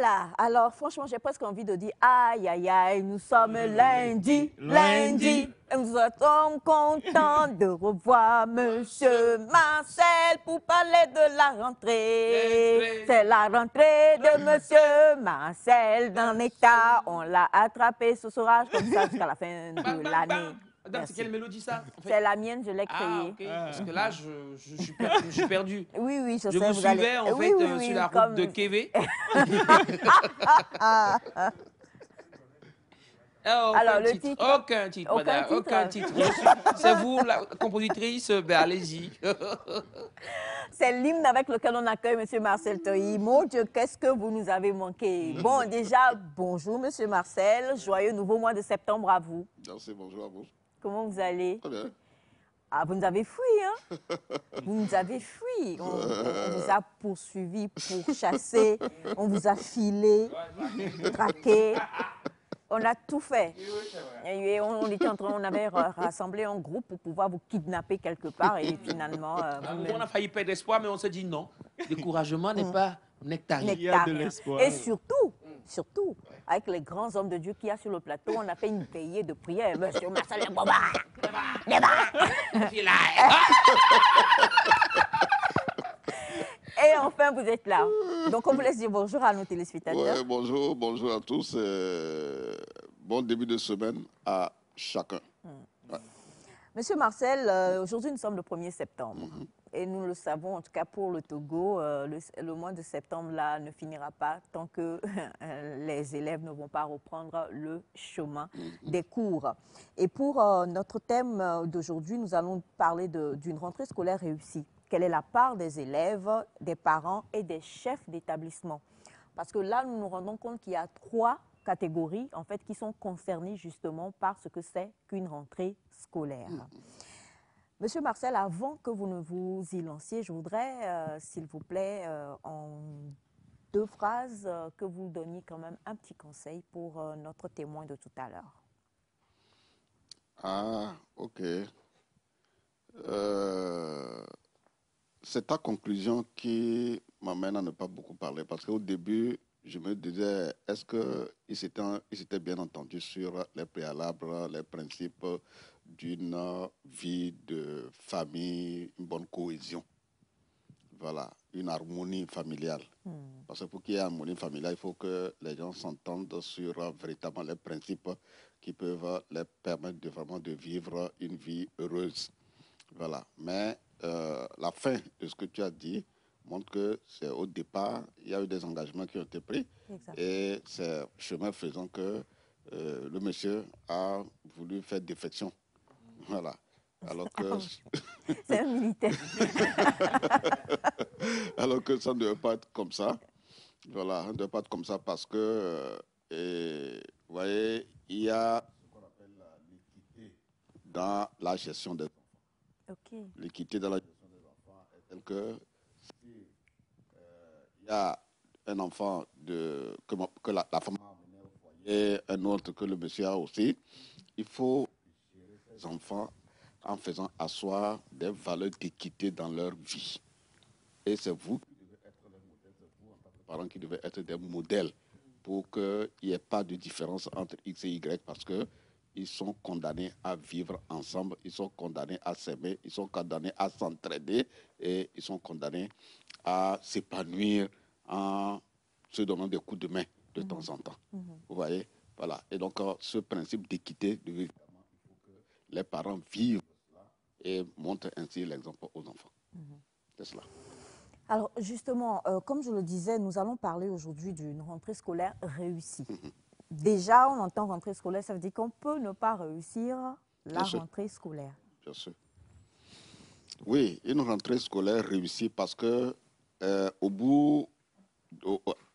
Voilà, alors franchement, j'ai presque envie de dire aïe, aïe, aïe, nous sommes lundi, lundi. Et nous sommes contents de revoir Monsieur Marcel pour parler de la rentrée. C'est la rentrée de Monsieur Marcel dans l'État. On l'a attrapé ce soir comme ça jusqu'à la fin de l'année. Madame, c'est quelle mélodie ça en fait? C'est la mienne, je l'ai créée. Ah, ok. Parce que là, je suis perdu. Oui, oui, je sais. Je vous suivais en fait sur la route de Kévé. Alors, le titre? Aucun titre, madame. Aucun titre. C'est vous, la compositrice, ben allez-y. C'est l'hymne avec lequel on accueille M. Marcel Toyi. Mon Dieu, qu'est-ce que vous nous avez manqué. Bon, déjà, bonjour M. Marcel. Joyeux nouveau mois de septembre à vous. Merci, bonjour à vous. Comment vous allez? Très bien. Ah, vous nous avez fui, hein? Vous nous avez fui. On vous a poursuivis, pourchassés, on vous a filé, traqué. On a tout fait. Et on était on avait rassemblé un groupe pour pouvoir vous kidnapper quelque part et finalement... on a failli perdre espoir, mais on se dit non. Découragement n'est pas nectarien. Il y a de l'espoir. Et surtout, avec les grands hommes de Dieu qu'il y a sur le plateau, on a fait une veillée de prière. Monsieur Marcel, et enfin, vous êtes là. Donc, on vous laisse dire bonjour à nos téléspectateurs. Ouais, bonjour à tous. Bon début de semaine à chacun. Ouais. Monsieur Marcel, aujourd'hui, nous sommes le 1er septembre. Et nous le savons, en tout cas pour le Togo, le mois de septembre là ne finira pas tant que les élèves ne vont pas reprendre le chemin des cours. Et pour notre thème d'aujourd'hui, nous allons parler d'une rentrée scolaire réussie. Quelle est la part des élèves, des parents et des chefs d'établissement? Parce que là, nous nous rendons compte qu'il y a 3 catégories en fait, qui sont concernées justement par ce que c'est qu'une rentrée scolaire. Monsieur Marcel, avant que vous ne vous y lanciez, je voudrais, s'il vous plaît, en 2 phrases, que vous donniez quand même un petit conseil pour notre témoin de tout à l'heure. Ah, ok. C'est ta conclusion qui m'amène à ne pas beaucoup parler parce qu'au début, je me disais, est-ce qu'ils s'étaient bien entendus sur les préalables, les principes d'une vie de famille, une bonne cohésion. Voilà, une harmonie familiale. Parce que pour qu'il y ait harmonie familiale, il faut que les gens s'entendent sur véritablement les principes qui peuvent les permettre vraiment de vivre une vie heureuse. Voilà, mais la fin de ce que tu as dit montre que c'est au départ, il y a eu des engagements qui ont été pris. Exactement. Et c'est chemin faisant que le monsieur a voulu faire défection. Voilà. Alors que... C'est un militaire. Alors que ça ne devait pas être comme ça. Voilà, ça ne devait pas être comme ça parce que, vous voyez, il y a ce qu'on appelle l'équité dans la gestion des enfants. Okay. L'équité dans la gestion des enfants est telle que si il y a un enfant que la femme a amené au foyer, un autre que le monsieur a aussi, il faut gérer ces enfants en faisant asseoir des valeurs d'équité dans leur vie. Et c'est vous qui devez être les modèles, c'est vous en tant que parents qui devez être des modèles pour qu'il n'y ait pas de différence entre X et Y parce qu'ils sont condamnés à vivre ensemble, ils sont condamnés à s'aimer, ils sont condamnés à s'entraider et ils sont condamnés à s'épanouir en se donnant des coups de main de temps en temps. Vous voyez? Voilà. Et donc, ce principe d'équité, évidemment, il faut que les parents vivent cela et montrent ainsi l'exemple aux enfants. C'est cela. Alors, justement, comme je le disais, nous allons parler aujourd'hui d'une rentrée scolaire réussie. Déjà, on entend rentrée scolaire, ça veut dire qu'on peut ne pas réussir la rentrée scolaire. Bien sûr. Oui, une rentrée scolaire réussie parce que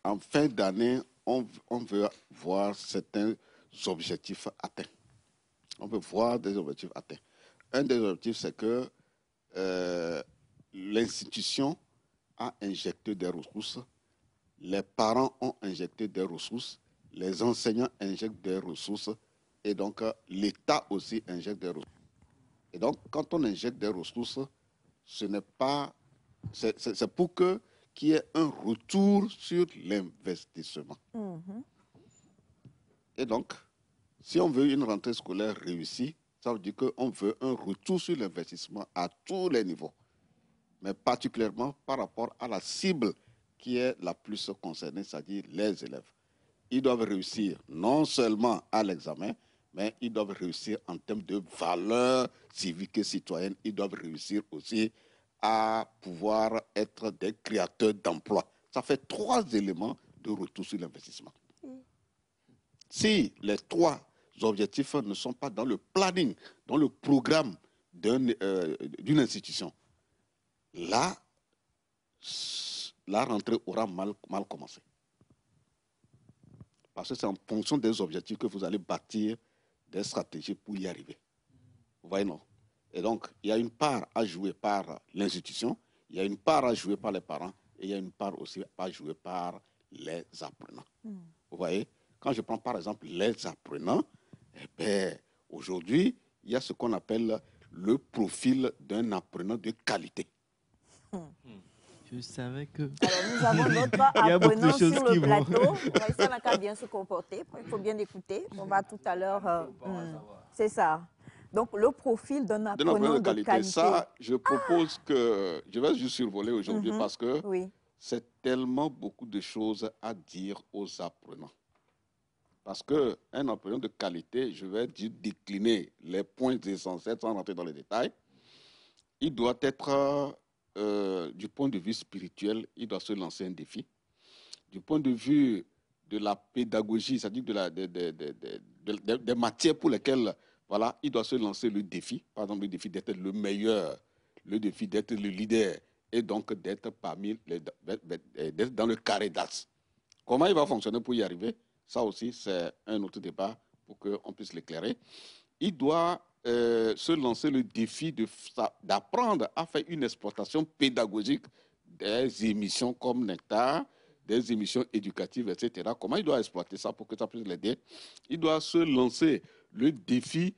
en fin d'année, on veut voir certains objectifs atteints. On veut voir des objectifs atteints. Un des objectifs, c'est que l'institution a injecté des ressources, les parents ont injecté des ressources, les enseignants injectent des ressources et donc l'État aussi injecte des ressources. Et donc, quand on injecte des ressources, ce n'est pas... C'est pour que qu'il y ait un retour sur l'investissement. Et donc, si on veut une rentrée scolaire réussie, ça veut dire qu'on veut un retour sur l'investissement à tous les niveaux, mais particulièrement par rapport à la cible qui est la plus concernée, c'est-à-dire les élèves. Ils doivent réussir non seulement à l'examen, mais ils doivent réussir en termes de valeurs civiques et citoyennes. Ils doivent réussir aussi à pouvoir être des créateurs d'emplois. Ça fait 3 éléments de retour sur l'investissement. Si les 3 objectifs ne sont pas dans le planning, dans le programme d'une institution, là, la rentrée aura mal commencé. Parce que c'est en fonction des objectifs que vous allez bâtir des stratégies pour y arriver. Vous voyez, non? Et donc, il y a une part à jouer par l'institution, il y a une part à jouer par les parents, et il y a une part aussi à jouer par les apprenants. Vous voyez? Quand je prends par exemple les apprenants, eh bien, aujourd'hui, il y a ce qu'on appelle le profil d'un apprenant de qualité. Je savais que... Alors, nous avons notre apprenant sur le plateau. On va essayer de bien se comporter. Il faut bien écouter. On va tout à l'heure... c'est ça. Donc, le profil d'un apprenant de qualité. Ça, je propose que... Je vais juste survoler aujourd'hui parce que c'est tellement beaucoup de choses à dire aux apprenants. Parce qu'un apprenant de qualité, je vais décliner les points essentiels sans rentrer dans les détails. Il doit être... du point de vue spirituel, il doit se lancer un défi. Du point de vue de la pédagogie, c'est-à-dire des matières pour lesquelles voilà, il doit se lancer le défi. Par exemple, le défi d'être le meilleur, le défi d'être le leader et donc d'être d'être dans le carré d'as. Comment il va fonctionner pour y arriver? Ça aussi, c'est un autre débat pour qu'on puisse l'éclairer. Il doit se lancer le défi d'apprendre à faire une exploitation pédagogique des émissions comme Nectar, des émissions éducatives, etc. Comment il doit exploiter ça pour que ça puisse l'aider? Il doit se lancer le défi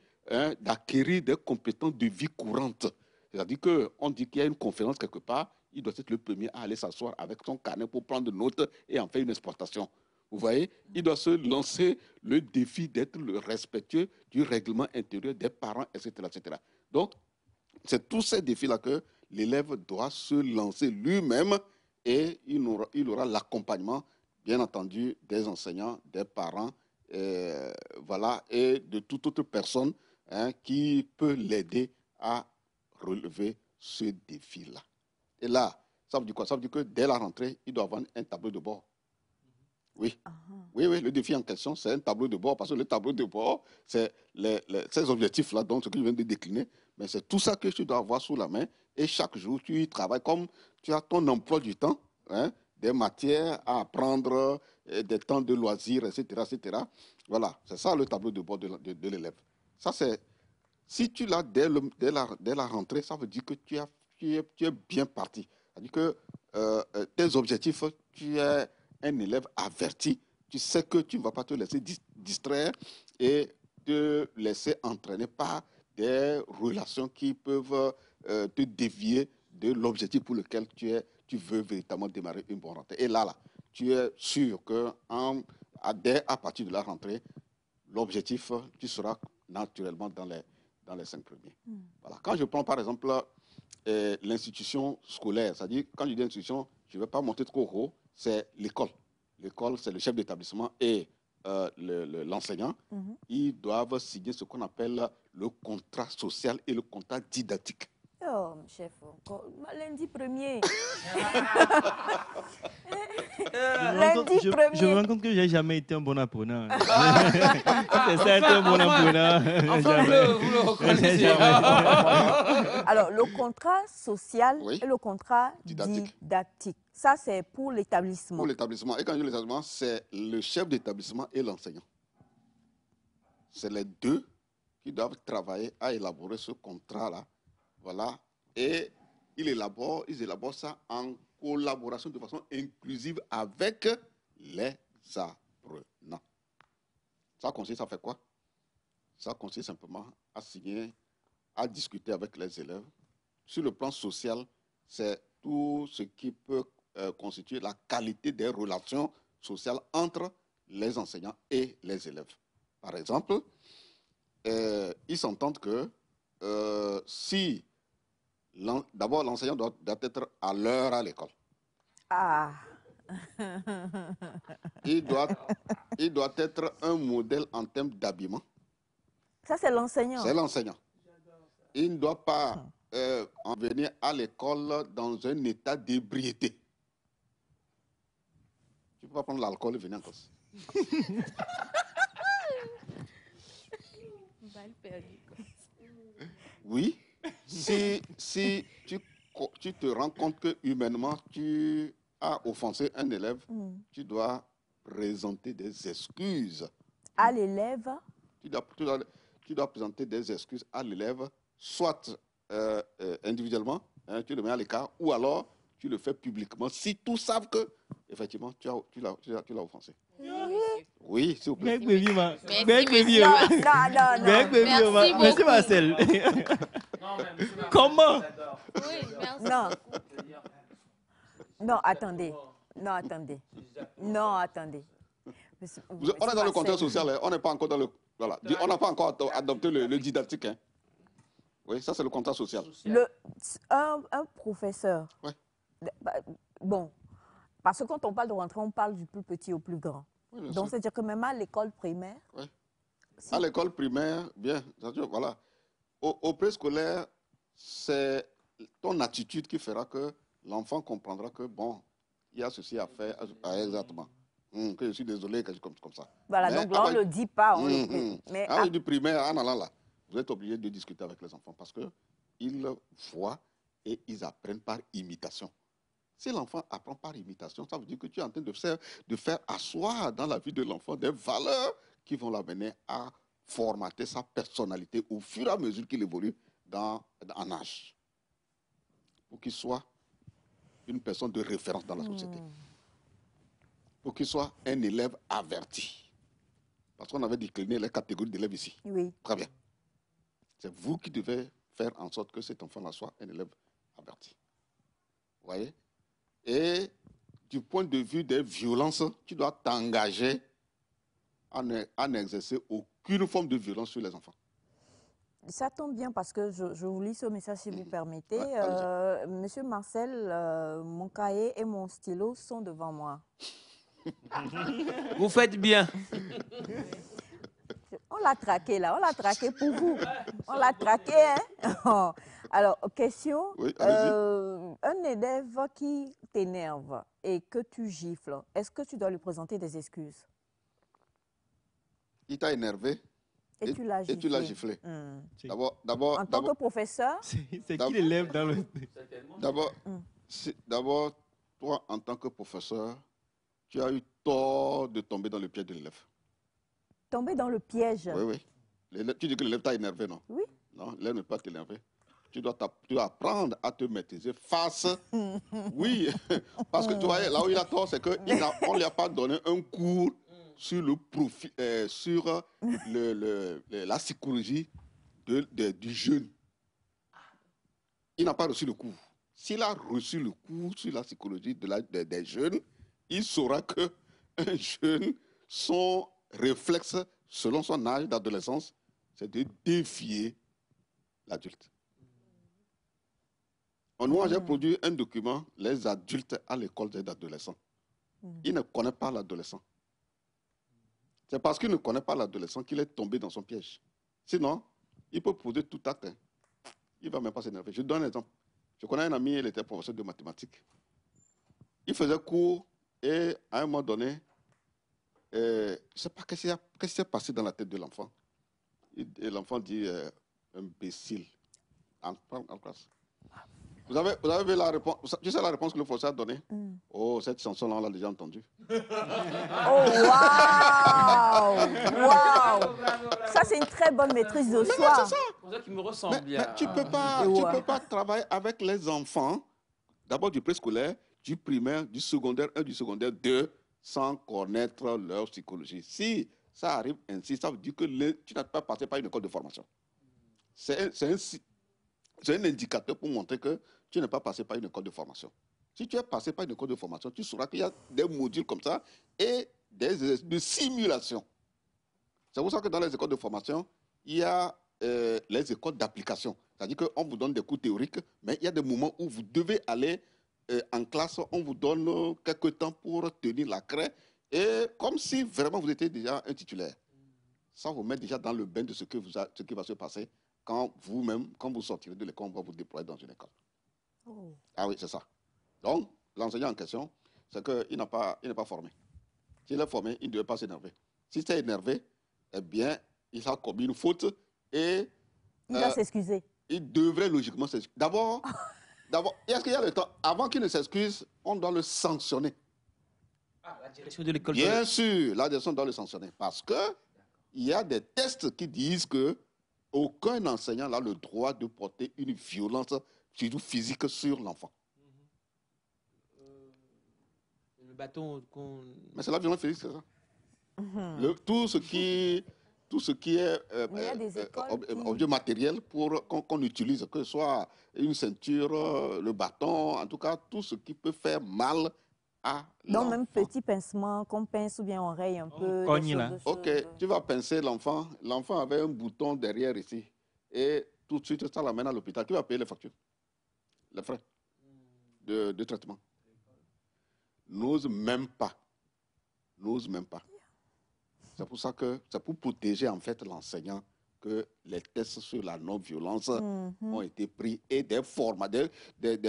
d'acquérir des compétences de vie courante. C'est-à-dire qu'on dit qu'il y a une conférence quelque part, il doit être le premier à aller s'asseoir avec son carnet pour prendre notes et en faire une exploitation. Vous voyez, il doit se lancer le défi d'être le respectueux du règlement intérieur des parents, etc. etc. Donc, c'est tous ces défis-là que l'élève doit se lancer lui-même et il aura l'accompagnement, bien entendu, des enseignants, des parents, voilà, et de toute autre personne qui peut l'aider à relever ce défi-là. Et là, ça veut dire quoi? Ça veut dire que dès la rentrée, il doit avoir un tableau de bord. Oui. Oui, le défi en question, c'est un tableau de bord, parce que le tableau de bord, c'est ces objectifs-là, donc ce que je viens de décliner, mais c'est tout ça que tu dois avoir sous la main, et chaque jour, tu y travailles comme tu as ton emploi du temps, des matières à apprendre, des temps de loisirs, etc., etc. Voilà, c'est ça le tableau de bord de l'élève. Ça, c'est, si tu l'as dès la rentrée, ça veut dire que tu es bien parti. C'est-à-dire que tes objectifs, tu es un élève averti, tu sais que tu ne vas pas te laisser distraire et te laisser entraîner par des relations qui peuvent te dévier de l'objectif pour lequel tu veux véritablement démarrer une bonne rentrée. Et là, tu es sûr que à partir de la rentrée, l'objectif, tu seras naturellement dans les 5 premiers. Voilà. Quand je prends par exemple l'institution scolaire, c'est-à-dire quand je dis institution, je ne vais pas monter trop haut, c'est l'école. L'école, c'est le chef d'établissement et l'enseignant. Ils doivent signer ce qu'on appelle le contrat social et le contrat didactique. Oh, chef, lundi 1er. Je me rends compte que je n'ai jamais été un bon apprenant. C'est ça, être un bon apprenant. Enfin, vous le reconnaissez. Alors, le contrat social et le contrat didactique. Ça, c'est pour l'établissement. Pour l'établissement. Et quand je dis l'établissement, c'est le chef d'établissement et l'enseignant. C'est les deux qui doivent travailler à élaborer ce contrat-là. Voilà. Et ils élaborent ça en collaboration de façon inclusive avec les apprenants. Ça consiste à faire quoi? Ça consiste simplement à signer, à discuter avec les élèves. Sur le plan social, c'est tout ce qui peut constituer la qualité des relations sociales entre les enseignants et les élèves. Par exemple, ils s'entendent que si d'abord l'enseignant doit être à l'heure à l'école. Ah. Il doit être un modèle en termes d'habillement. Ça, c'est l'enseignant. C'est l'enseignant. Il ne doit pas en venir à l'école dans un état d'ébriété. Tu ne peux pas prendre l'alcool et venir en classe. Oui, si tu te rends compte que humainement tu as offensé un élève, tu dois présenter des excuses. À l'élève? Tu dois présenter des excuses à l'élève, soit individuellement, hein, tu le mets à l'écart, ou alors tu le fais publiquement, si tous savent que, effectivement, tu l'as offensé. Oui, s'il vous plaît. Merci, beaucoup. Marcel. Comment? Oui, merci. Non. Non, attendez. Non, attendez. Non, attendez. On est dans le contexte social, hein. On n'est pas encore dans le... Voilà. On n'a pas encore adopté le didactique. Hein. Oui, ça c'est le contexte social. Un professeur. Ouais. Bon, parce que quand on parle de rentrée, on parle du plus petit au plus grand. Oui, donc, c'est-à-dire que même à l'école primaire... Oui. À l'école primaire, bien, voilà. Au préscolaire, c'est ton attitude qui fera que l'enfant comprendra que, bon, il y a ceci à faire, exactement. Que je suis désolé, quelque chose comme ça. Voilà, donc là, on ne le dit pas. Mais du primaire, en allant là, vous êtes obligé de discuter avec les enfants parce qu'ils voient et ils apprennent par imitation. Si l'enfant apprend par imitation, ça veut dire que tu es en train de faire asseoir dans la vie de l'enfant des valeurs qui vont l'amener à formater sa personnalité au fur et à mesure qu'il évolue en âge. Pour qu'il soit une personne de référence dans la société. Pour qu'il soit un élève averti. Parce qu'on avait décliné les catégories d'élèves ici. Oui. Très bien. C'est vous qui devez faire en sorte que cet enfant-là soit un élève averti. Vous voyez? Et du point de vue des violences, tu dois t'engager à n'exercer aucune forme de violence sur les enfants. Ça tombe bien parce que je vous lis ce message si vous permettez. Monsieur Marcel, mon cahier et mon stylo sont devant moi. Vous faites bien. On l'a traqué là, on l'a traqué pour vous. On l'a traqué, hein? Alors, question. Oui, un élève qui t'énerve et que tu gifles, est-ce que tu dois lui présenter des excuses? Il t'a énervé et tu l'as giflé. Tu l'as giflé. En tant que professeur? C'est qui l'élève dans le... D'abord, toi, en tant que professeur, tu as eu tort de tomber dans le piège de l'élève. Tomber dans le piège? Oui, oui. Tu dis que l'élève t'a énervé, non? Oui. Non, l'élève ne peut pas t'énerver. Tu dois apprendre à te maîtriser face... Oui, parce que tu vois, là où il a tort, c'est qu'on ne lui a pas donné un cours sur le profil, sur la psychologie du jeune. Il n'a pas reçu le cours. S'il a reçu le cours sur la psychologie des jeunes, il saura qu'un jeune, son réflexe, selon son âge d'adolescence, c'est de défier l'adulte. Moi, j'ai produit un document, les adultes à l'école des adolescents. Il ne connaît pas l'adolescent. C'est parce qu'il ne connaît pas l'adolescent qu'il est tombé dans son piège. Sinon, il peut poser tout acte. Il ne va même pas s'énerver. Je donne un exemple. Je connais un ami, il était professeur de mathématiques. Il faisait cours et à un moment donné, je ne sais pas qu'est-ce qui s'est passé dans la tête de l'enfant. Et l'enfant dit imbécile en classe. Vous avez vu la réponse? Tu sais la réponse que le professeur a donnée? Oh, cette chanson-là, on l'a déjà entendue. Oh, waouh! Waouh! Ça, c'est une très bonne maîtrise de soi. C'est ça. Pour ça qu'il me ressemble bien. Mais tu ne peux pas travailler avec les enfants, d'abord du préscolaire, du primaire, du secondaire 1, du secondaire 2, sans connaître leur psychologie. Si ça arrive ainsi, ça veut dire que tu n'as pas passé par une école de formation. C'est un indicateur pour montrer que tu n'es pas passé par une école de formation. Si tu es passé par une école de formation, tu sauras qu'il y a des modules comme ça et des exercices de simulation. C'est pour ça que dans les écoles de formation, il y a les écoles d'application. C'est-à-dire qu'on vous donne des cours théoriques, mais il y a des moments où vous devez aller en classe, on vous donne quelques temps pour tenir la craie, et comme si vraiment vous étiez déjà un titulaire. Ça vous met déjà dans le bain de ce qui va se passer quand vous-même, quand vous sortirez de l'école, on va vous déployer dans une école. Oh. Ah oui, c'est ça. Donc, l'enseignant en question, c'est qu'il n'est pas formé. S'il est formé, il ne devait pas s'énerver. Si c'est énervé, eh bien, il a commis une faute et... Il va s'excuser. Il devrait logiquement s'excuser. D'abord, est-ce qu'il y a le temps? Avant qu'il ne s'excuse, on doit le sanctionner. Ah, la direction de l'école. Bien sûr, la direction doit le sanctionner. Parce qu'il y a des tests qui disent qu'aucun enseignant n'a le droit de porter une violence, surtout physique, sur l'enfant. Le bâton qu'on... Mais c'est la violence physique, c'est ça. Tout ce qui est objet matériel qu'on utilise, que ce soit une ceinture, le bâton, en tout cas, tout ce qui peut faire mal à l'enfant. Donc même petit pincement, qu'on pince ou bien on raye un peu. Cogne là. Ok, tu vas pincer l'enfant. L'enfant avait un bouton derrière ici. Et tout de suite, ça l'amène à l'hôpital. Qui va payer les factures? Les frais de traitement. N'ose même pas. C'est pour ça que c'est pour protéger en fait l'enseignant que les tests sur la non-violence ont été pris et des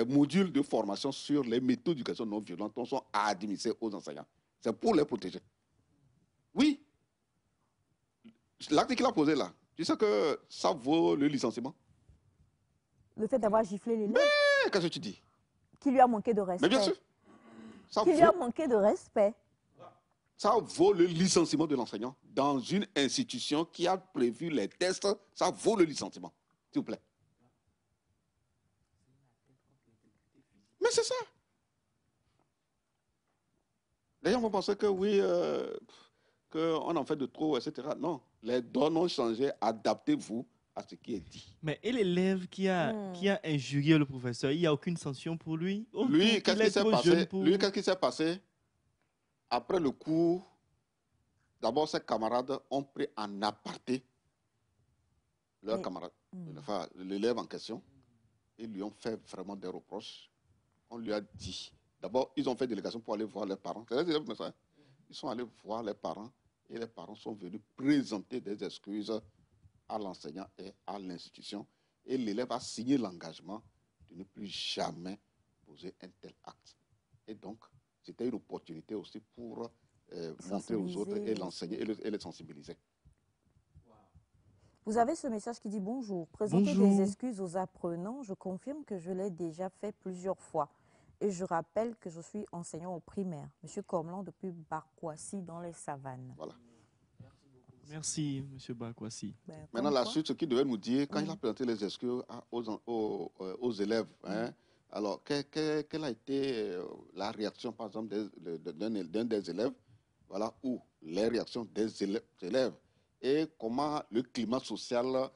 modules de formation sur les méthodes d'éducation non-violente sont administrés aux enseignants. C'est pour les protéger. Oui. L'acte qu'il a posé là, tu sais que ça vaut le licenciement. Le fait d'avoir giflé l'élève. Mais qu'est-ce que tu dis? Qui lui a manqué de respect. Mais bien sûr. Qui lui a manqué de respect. Ça vaut le licenciement de l'enseignant. Dans une institution qui a prévu les tests, ça vaut le licenciement. S'il vous plaît. Mais c'est ça. Les gens vont penser que oui, qu'on en fait de trop, etc. Non, les données ont changé. Adaptez-vous à ce qui est dit. Mais et l'élève qui a injurié le professeur, il n'y a aucune sanction pour lui? Lui, qu'est-ce qui s'est passé? Après le cours, d'abord ses camarades ont pris en aparté leur camarade, enfin l'élève en question, et lui ont fait vraiment des reproches. On lui a dit, d'abord ils ont fait délégation pour aller voir les parents. C'est les élèves, mais ça, ils sont allés voir les parents et les parents sont venus présenter des excuses à l'enseignant et à l'institution. Et l'élève a signé l'engagement de ne plus jamais poser un tel acte. Et donc, c'était une opportunité aussi pour montrer aux autres et l'enseigner et les sensibiliser. Vous avez ce message qui dit bonjour. Présenter des excuses aux apprenants. Je confirme que je l'ai déjà fait plusieurs fois. Et je rappelle que je suis enseignant au primaire. Monsieur Cormelan depuis Barkwasi dans les savanes. Voilà. Merci, monsieur Barkwasi. Maintenant, la suite, ce qu'il devait nous dire, quand il a présenté les excuses aux élèves, hein, alors, quelle a été la réaction, par exemple, d'un des élèves, voilà, ou les réactions des élèves, et comment le climat social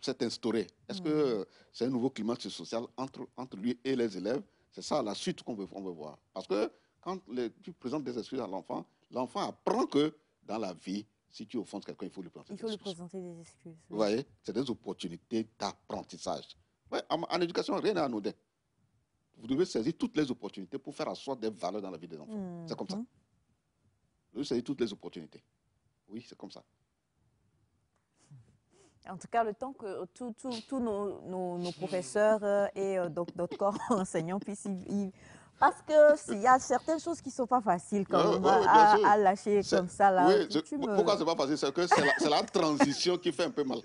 s'est instauré? Est-ce que c'est un nouveau climat social entre lui et les élèves? C'est ça la suite qu'on veut voir. Parce que quand tu présentes des excuses à l'enfant, l'enfant apprend que dans la vie, si tu offenses quelqu'un, il faut lui présenter des excuses. Vous voyez, c'est des opportunités d'apprentissage. Ouais, en éducation, rien n'est anodin. Vous devez saisir toutes les opportunités pour faire asseoir des valeurs dans la vie des enfants. C'est comme ça. Vous devez saisir toutes les opportunités. Oui, c'est comme ça. En tout cas, le temps que tous nos professeurs et notre corps enseignants puissent y... Parce qu'il y a certaines choses qui ne sont pas faciles quand même à lâcher comme ça. Là. Oui, pourquoi ce n'est pas facile? C'est que c'est la transition qui fait un peu mal.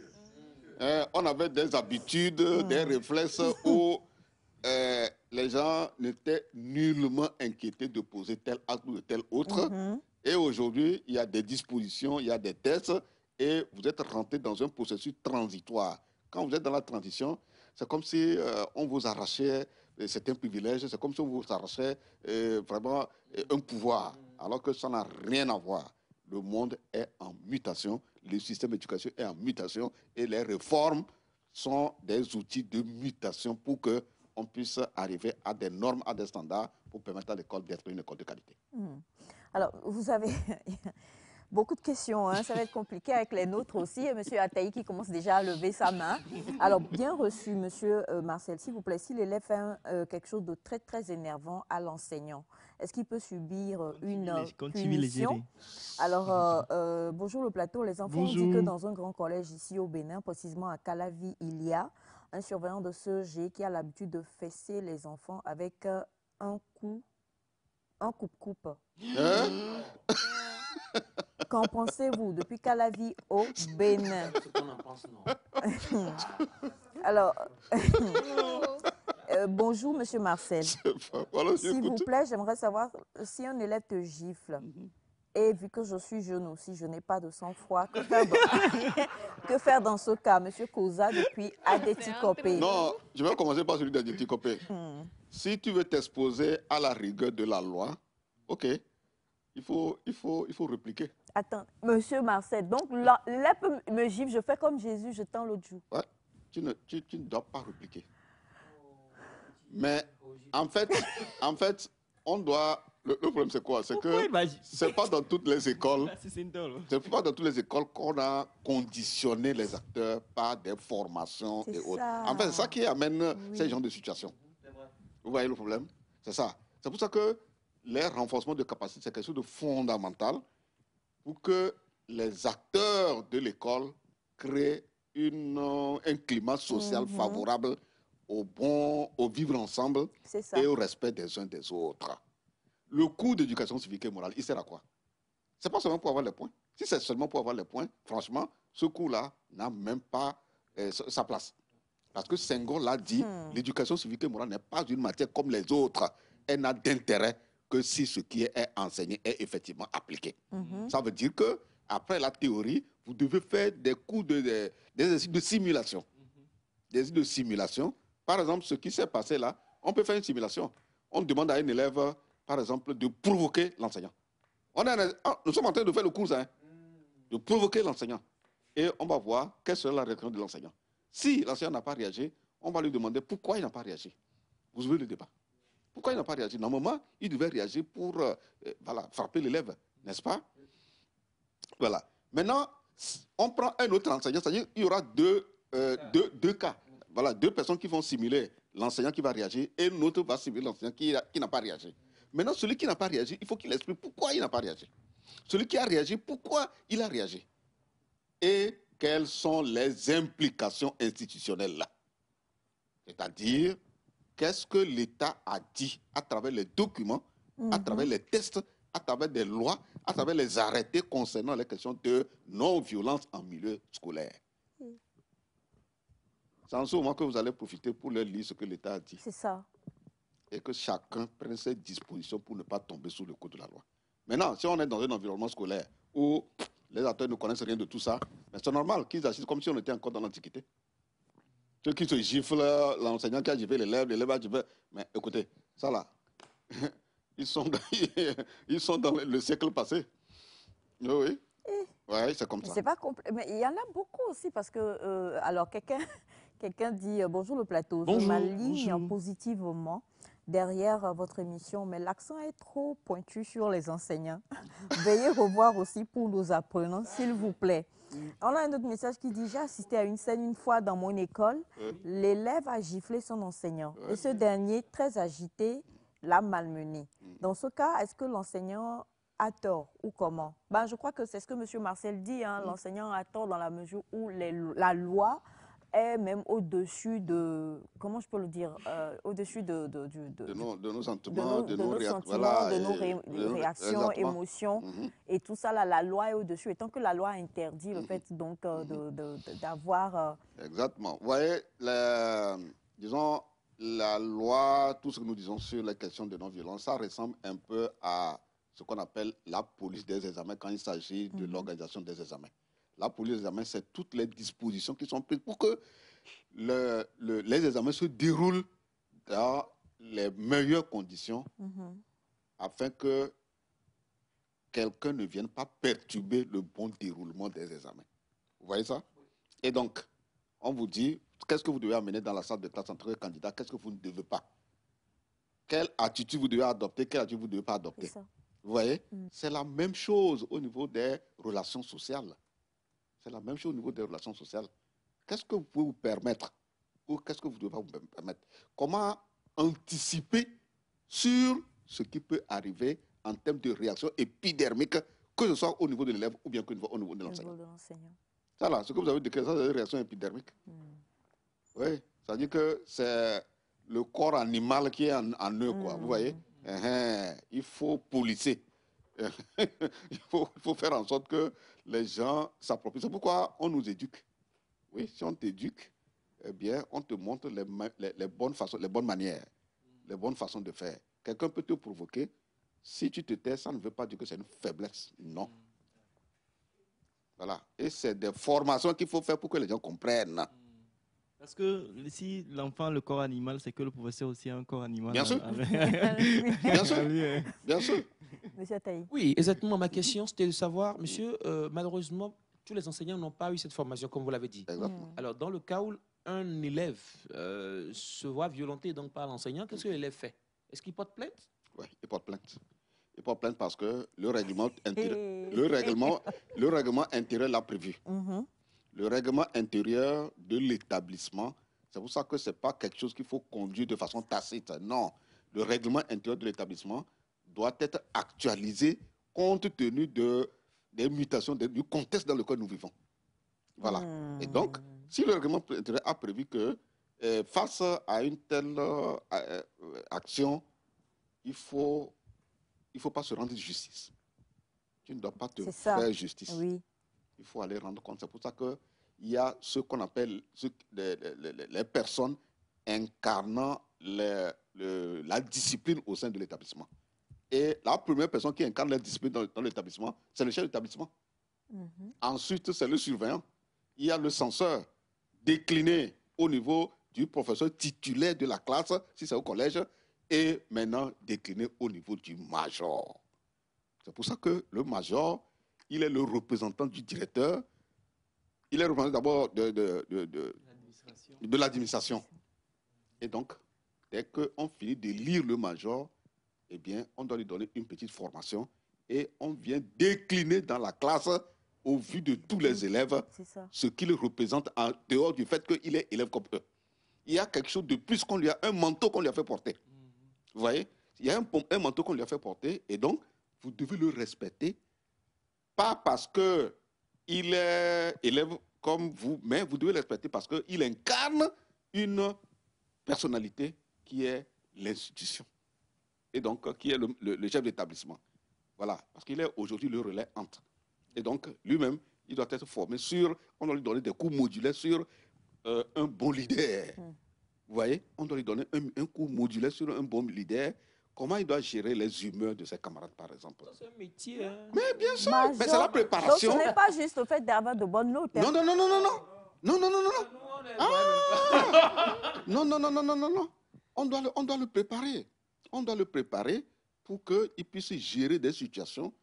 On avait des habitudes, des réflexes où les gens n'étaient nullement inquiétés de poser tel acte ou tel autre. Et aujourd'hui, il y a des dispositions, il y a des tests, et vous êtes rentré dans un processus transitoire. Quand vous êtes dans la transition, c'est comme si on vous arrachait certains privilèges, c'est comme si on vous arrachait vraiment un pouvoir, alors que ça n'a rien à voir. Le monde est en mutation, le système d'éducation est en mutation, et les réformes sont des outils de mutation pour que on puisse arriver à des normes, à des standards pour permettre à l'école d'être une école de qualité. Alors, vous avez beaucoup de questions, hein. Ça va être compliqué avec les nôtres aussi. Et M. Ataï qui commence déjà à lever sa main. Alors, bien reçu, M. Marcel, s'il vous plaît, si l'élève fait quelque chose de très, très énervant à l'enseignant, est-ce qu'il peut subir une punition? Alors, bonjour le plateau. Les enfants ont dit que dans un grand collège ici au Bénin, précisément à Calavi, il y a un surveillant de ce G qui a l'habitude de fesser les enfants avec un coupe-coupe. Qu'en pensez-vous depuis Calavi au Bénin? Ce qu'on en pense, non. Alors, bonjour Monsieur Marcel. Voilà, S'il vous plaît, j'aimerais savoir si un élève te gifle. Et vu que je suis jeune aussi, je n'ai pas de sang-froid. Que faire dans ce cas, Monsieur Koza, depuis Adétikopé? Non, je vais commencer par celui d'Adétikopé. Si tu veux t'exposer à la rigueur de la loi, ok, il faut répliquer. Attends, Monsieur Marcel, donc l'élève me gifle, je fais comme Jésus, je tends l'autre joue. Ouais, tu ne dois pas répliquer. Mais en fait, on doit... Le problème, c'est quoi? C'est que c'est pas dans toutes les écoles. C'est pas dans toutes les écoles qu'on a conditionné les acteurs par des formations et autres. En fait, c'est ça qui amène ces genres de situations. Vous voyez le problème? C'est ça. C'est pour ça que les renforcements de capacité, c'est quelque chose de fondamental pour que les acteurs de l'école créent un climat social favorable au vivre ensemble et au respect des uns des autres. Le cours d'éducation civique et morale, il sert à quoi? Ce n'est pas seulement pour avoir les points. Si c'est seulement pour avoir les points, franchement, ce cours-là n'a même pas sa place. Parce que Senghor l'a dit, l'éducation civique et morale n'est pas une matière comme les autres. Elle n'a d'intérêt que si ce qui est enseigné est effectivement appliqué. Ça veut dire que après la théorie, vous devez faire des cours des exercices de simulation. Des exercices de simulation. Par exemple, ce qui s'est passé là, on peut faire une simulation. On demande à un élève, par exemple, de provoquer l'enseignant. Nous sommes en train de faire le cours, hein, de provoquer l'enseignant. Et on va voir quelle sera la réaction de l'enseignant. Si l'enseignant n'a pas réagi, on va lui demander pourquoi il n'a pas réagi. Vous suivez le débat. Pourquoi il n'a pas réagi? Normalement, il devait réagir pour frapper l'élève, n'est-ce pas? Voilà. Maintenant, on prend un autre enseignant, c'est-à-dire qu'il y aura deux cas. Voilà, deux personnes qui vont simuler l'enseignant qui va réagir et l'autre va simuler l'enseignant qui n'a pas réagi. Maintenant, celui qui n'a pas réagi, il faut qu'il explique pourquoi il n'a pas réagi. Celui qui a réagi, pourquoi il a réagi. Et quelles sont les implications institutionnelles là? C'est-à-dire, qu'est-ce que l'État a dit à travers les documents, à travers les tests, à travers des lois, à travers les arrêtés concernant les questions de non-violence en milieu scolaire. C'est en ce moment que vous allez profiter pour leur lire ce que l'État a dit. C'est ça. Et que chacun prenne ses dispositions pour ne pas tomber sous le coup de la loi. Maintenant, si on est dans un environnement scolaire où les acteurs ne connaissent rien de tout ça, c'est normal qu'ils agissent comme si on était encore dans l'Antiquité. Ceux qui se giflent, l'enseignant qui a giflé l'élève a giflé. Mais écoutez, ça là, ils sont dans le siècle passé. Oui, oui, c'est comme ça. C'est pas mais il y en a beaucoup aussi parce que, alors quelqu'un dit bonjour le plateau, je m'aligne positivement derrière votre émission, mais l'accent est trop pointu sur les enseignants. Veuillez revoir aussi pour nos apprenants, s'il vous plaît. On a un autre message qui dit, j'ai assisté à une scène une fois dans mon école, l'élève a giflé son enseignant et ce dernier, très agité, l'a malmené. Dans ce cas, est-ce que l'enseignant a tort ou comment? Je crois que c'est ce que M. Marcel dit, hein, l'enseignant a tort dans la mesure où la loi est même au-dessus de, comment je peux le dire, au-dessus de nos sentiments, de nos réactions, émotions, et tout ça, là, la loi est au-dessus. Et tant que la loi interdit le fait donc d'avoir... Exactement. Vous voyez, disons, la loi, tout ce que nous disons sur la question de non-violence, ça ressemble un peu à ce qu'on appelle la police des examens quand il s'agit de l'organisation des examens. La police des examens, c'est toutes les dispositions qui sont prises pour que les examens se déroulent dans les meilleures conditions afin que quelqu'un ne vienne pas perturber le bon déroulement des examens. Vous voyez ça? Et donc, on vous dit, qu'est-ce que vous devez amener dans la salle de classe en tant que candidat, qu'est-ce que vous ne devez pas. Quelle attitude vous devez adopter, quelle attitude vous ne devez pas adopter. Vous voyez, c'est la même chose au niveau des relations sociales. C'est la même chose au niveau des relations sociales. Qu'est-ce que vous pouvez vous permettre ou qu'est-ce que vous ne devez pas vous permettre? Comment anticiper sur ce qui peut arriver en termes de réaction épidermique, que ce soit au niveau de l'élève ou bien au niveau de l'enseignant. Ça là, ce que vous avez décrit, ça c'est une réaction épidermique. Oui, ça veut dire que c'est le corps animal qui est en eux, quoi. Vous voyez? Il faut policer. il faut faire en sorte que les gens s'approprient. C'est pourquoi on nous éduque. Oui, si on t'éduque, eh bien, on te montre les bonnes façons, les bonnes manières, les bonnes façons de faire. Quelqu'un peut te provoquer. Si tu te tais, ça ne veut pas dire que c'est une faiblesse. Non. Voilà. Et c'est des formations qu'il faut faire pour que les gens comprennent. Parce que si l'enfant, le corps animal, c'est que le professeur aussi a un corps animal. Bien sûr. Bien sûr. Bien sûr. Monsieur Taï. Oui, exactement. Ma question, c'était de savoir, monsieur, malheureusement, tous les enseignants n'ont pas eu cette formation, comme vous l'avez dit. Exactement. Alors, dans le cas où un élève se voit violenté donc, par l'enseignant, qu'est-ce que l'élève fait? Est-ce qu'il porte plainte? Oui, il porte plainte. Il porte plainte parce que le règlement intérieur l'a prévu. Le règlement intérieur de l'établissement, c'est pour ça que ce n'est pas quelque chose qu'il faut conduire de façon tacite. Non, le règlement intérieur de l'établissement doit être actualisé compte tenu des mutations, du contexte dans lequel nous vivons. Voilà. Et donc, si le règlement intérieur a prévu que face à une telle action, il ne faut pas se rendre justice. Tu ne dois pas te faire justice. Oui. Il faut aller rendre compte. C'est pour ça qu'il y a ce qu'on appelle les personnes incarnant la discipline au sein de l'établissement. Et la première personne qui incarne la discipline dans l'établissement, c'est le chef d'établissement. Ensuite, c'est le surveillant. Il y a le censeur décliné au niveau du professeur titulaire de la classe, si c'est au collège, et maintenant décliné au niveau du major. C'est pour ça que le major, il est le représentant du directeur. Il est le représentant d'abord de l'administration. Et donc, dès qu'on finit de lire le major, eh bien, on doit lui donner une petite formation et on vient décliner dans la classe, au vu de tous les élèves, ce qu'il représente en dehors du fait qu'il est élève comme eux. Il y a quelque chose de plus qu'on lui a, un manteau qu'on lui a fait porter. Vous voyez? Il y a un manteau qu'on lui a fait porter et donc, vous devez le respecter. Pas parce qu'il est élève comme vous, mais vous devez le respecter parce qu'il incarne une personnalité qui est l'institution. Et donc, qui est le chef d'établissement. Voilà, parce qu'il est aujourd'hui le relais entre. Et donc, lui-même, il doit être formé sur, on doit lui donner des cours modulaires sur un bon leader. Vous voyez, on doit lui donner un cours modulaire sur un bon leader. Comment il doit gérer les humeurs de ses camarades, par exemple. C'est un métier. Hein. Mais bien sûr, mais c'est la préparation. Donc, ce n'est pas juste le fait d'avoir de bonnes notes. Non, non, non, non, non, non. Non, non, non, non, non. Ah non, non, non, non, non, non, non. On doit le préparer. On doit le préparer pour qu'il puisse gérer des situations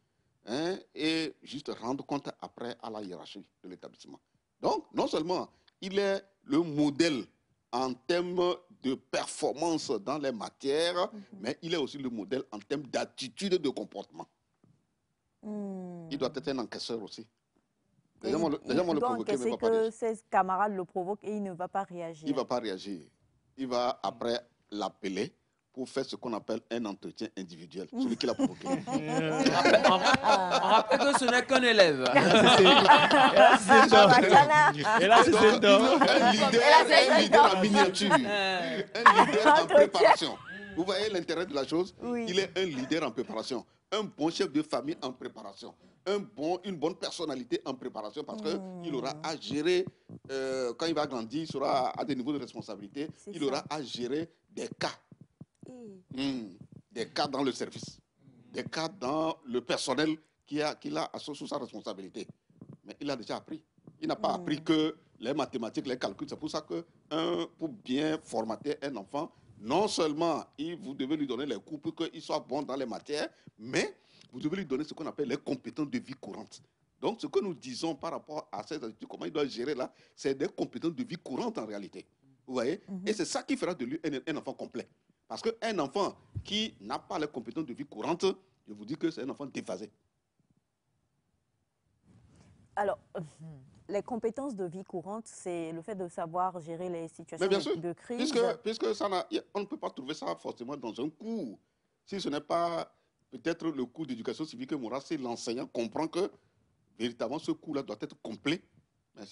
et juste rendre compte après à la hiérarchie de l'établissement. Donc, non seulement il est le modèle en termes de performance dans les matières, mais il est aussi le modèle en termes d'attitude de comportement. Il doit être un encaisseur aussi. Il doit encaisser que ses camarades le provoquent et il ne va pas réagir. Il ne va pas réagir. Il va après l'appeler pour faire ce qu'on appelle un entretien individuel, celui qui l'a provoqué. On rappelle que ce n'est qu'un élève. Et là, c'est un leader en miniature, un leader en préparation. Vous voyez l'intérêt de la chose? Oui. Il est un leader en préparation, un bon chef de famille en préparation, une bonne personnalité en préparation parce qu'il aura à gérer, quand il va grandir, il sera à des niveaux de responsabilité, il aura à gérer des cas. Des cas dans le service, des cas dans le personnel qu'il a sous sa responsabilité. Mais il a déjà appris. Il n'a pas appris que les mathématiques, les calculs. C'est pour ça que pour bien formater un enfant, non seulement vous devez lui donner les cours pour qu'il soit bon dans les matières, mais vous devez lui donner ce qu'on appelle les compétences de vie courante. Donc, ce que nous disons par rapport à ces attitudes, comment il doit gérer là, c'est des compétences de vie courante en réalité. Vous voyez? Et c'est ça qui fera de lui un enfant complet. Parce qu'un enfant qui n'a pas les compétences de vie courante, je vous dis que c'est un enfant déphasé. Alors, les compétences de vie courante, c'est le fait de savoir gérer les situations Mais bien sûr, de crise. puisque ça on ne peut pas trouver ça forcément dans un cours. Si ce n'est pas peut-être le cours d'éducation civique et morale, si l'enseignant comprend que véritablement ce cours-là doit être complet. Mais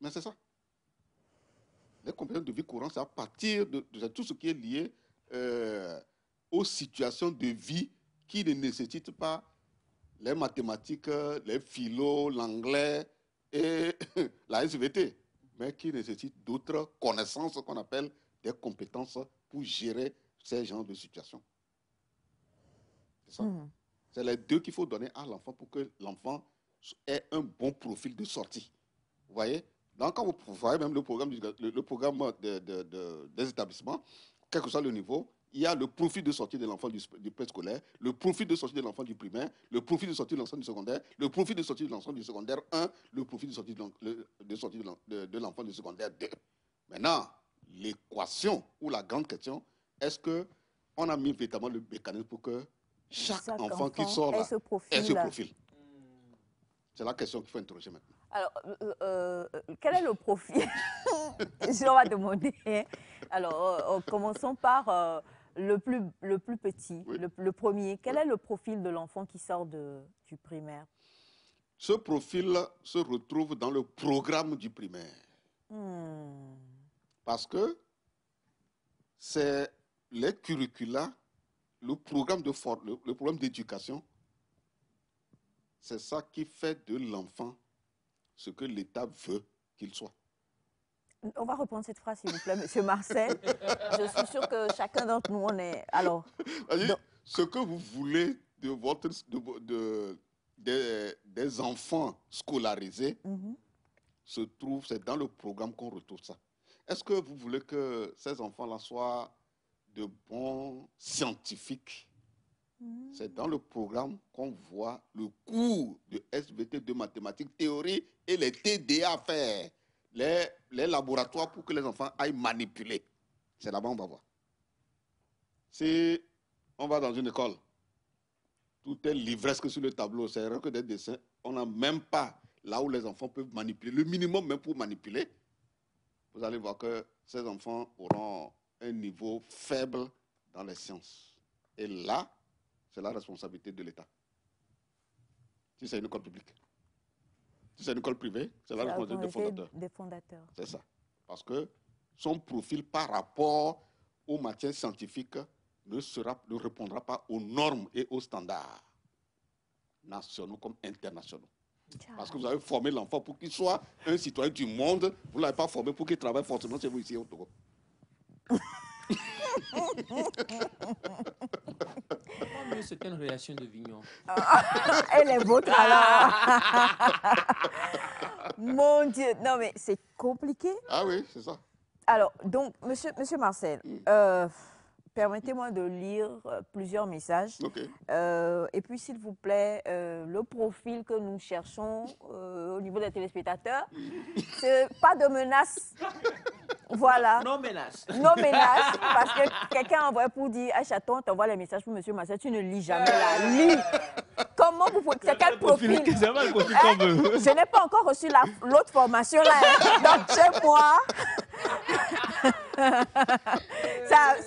mais c'est ça. Les compétences de vie courante, c'est à partir de tout ce qui est lié aux situations de vie qui ne nécessitent pas les mathématiques, les philo, l'anglais et la SVT, mais qui nécessitent d'autres connaissances qu'on appelle des compétences pour gérer ces genres de situations. C'est ça. C'est les deux qu'il faut donner à l'enfant pour que l'enfant ait un bon profil de sortie. Vous voyez? Donc, quand vous voyez même le programme des établissements, quel que soit le niveau, il y a le profil de sortie de l'enfant du préscolaire, le profil de sortie de l'enfant du primaire, le profil de sortie de l'enfant du secondaire, le profil de sortie de l'enfant du secondaire 1, le profil de sortie de l'enfant du secondaire 2. Maintenant, l'équation ou la grande question, est-ce qu'on a mis véritablement le mécanisme pour que chaque enfant qui sort là ait ce profil? C'est la question qu'il faut interroger maintenant. Alors, quel est le profil? On va demander. Alors, commençons par le plus petit, oui. le premier. Quel est le profil de l'enfant qui sort du primaire? Ce profil se retrouve dans le programme du primaire. Parce que c'est les curricula, le programme d'éducation, c'est ça qui fait de l'enfant ce que l'État veut qu'il soit. On va reprendre cette phrase, s'il vous plaît, Monsieur Marcel. Je suis sûr que chacun d'entre nous, on est... Alors, ce que vous voulez des enfants scolarisés se trouve, c'est dans le programme qu'on retrouve ça. Est-ce que vous voulez que ces enfants-là soient de bons scientifiques? C'est dans le programme qu'on voit le cours de SVT de mathématiques, théorie et les TDA à faire. Les laboratoires pour que les enfants aillent manipuler. C'est là-bas qu'on va voir. Si on va dans une école, tout est livresque sur le tableau, c'est rien que des dessins. On n'a même pas là où les enfants peuvent manipuler, le minimum même pour manipuler. Vous allez voir que ces enfants auront un niveau faible dans les sciences. Et là, c'est la responsabilité de l'État. Si c'est une école publique. Si c'est une école privée, c'est la responsabilité des fondateurs. C'est ça. Parce que son profil par rapport aux matières scientifiques ne répondra pas aux normes et aux standards nationaux comme internationaux. Parce que vous avez formé l'enfant pour qu'il soit un citoyen du monde. Vous ne l'avez pas formé pour qu'il travaille forcément chez vous ici au Togo. C'est une relation de vignon. Elle est vôtre alors. Mon Dieu, non mais c'est compliqué. Ah oui, c'est ça. Alors, donc, monsieur Marcel, permettez-moi de lire plusieurs messages. Okay. Et puis, s'il vous plaît, le profil que nous cherchons au niveau des téléspectateurs, c'est pas de menace. Voilà. Non menace. Non menace, parce que quelqu'un envoie pour dire, ah, chaton, t'envoies les messages pour monsieur Marcel, tu ne lis jamais la lis. Comment vous pouvez... C'est quel profil? C'est pas le profil qu'on veut. Je n'ai pas encore reçu l'autre formation là. Donc, chez moi...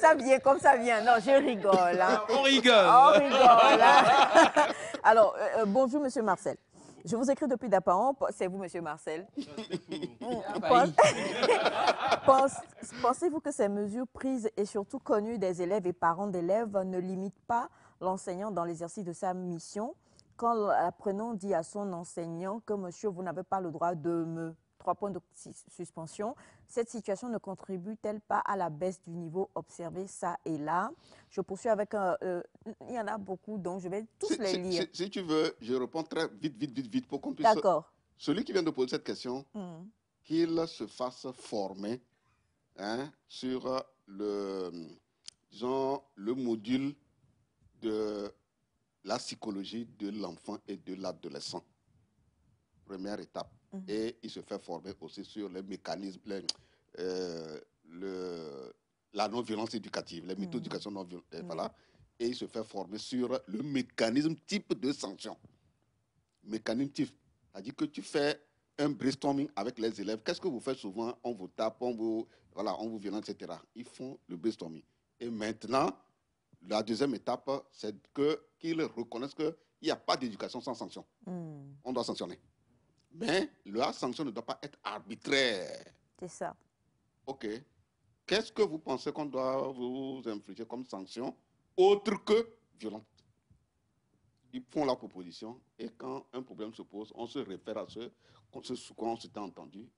ça vient comme ça vient. Non, je rigole. Hein. On rigole. On rigole. Hein. Alors, bonjour, monsieur Marcel. Je vous écris depuis Dapaon. C'est vous, monsieur Marcel. Pensez-vous que ces mesures prises et surtout connues des élèves et parents d'élèves ne limitent pas l'enseignant dans l'exercice de sa mission? Quand l'apprenant dit à son enseignant que monsieur, vous n'avez pas le droit de me... 3 points de suspension. Cette situation ne contribue-t-elle pas à la baisse du niveau observé ça et là? Je poursuis avec... il y en a beaucoup, donc je vais tous les lire. Si tu veux, je réponds très vite pour qu'on puisse... D'accord. Celui qui vient de poser cette question, qu'il se fasse former sur le module de la psychologie de l'enfant et de l'adolescent. Première étape. Et il se fait former aussi sur les mécanismes, la non-violence éducative, les méthodes d'éducation non-violente. Voilà. Et il se fait former sur le mécanisme type de sanction. Mécanisme type. C'est-à-dire que tu fais un brainstorming avec les élèves. Qu'est-ce que vous faites souvent? On vous tape, on vous violente, etc. Ils font le brainstorming. Et maintenant, la deuxième étape, c'est qu'ils reconnaissent qu'il n'y a pas d'éducation sans sanction. On doit sanctionner. Mais la sanction ne doit pas être arbitraire. C'est ça. OK. Qu'est-ce que vous pensez qu'on doit vous infliger comme sanction autre que violente? Ils font la proposition et quand un problème se pose, on se réfère à ce sur quoi on s'était entendu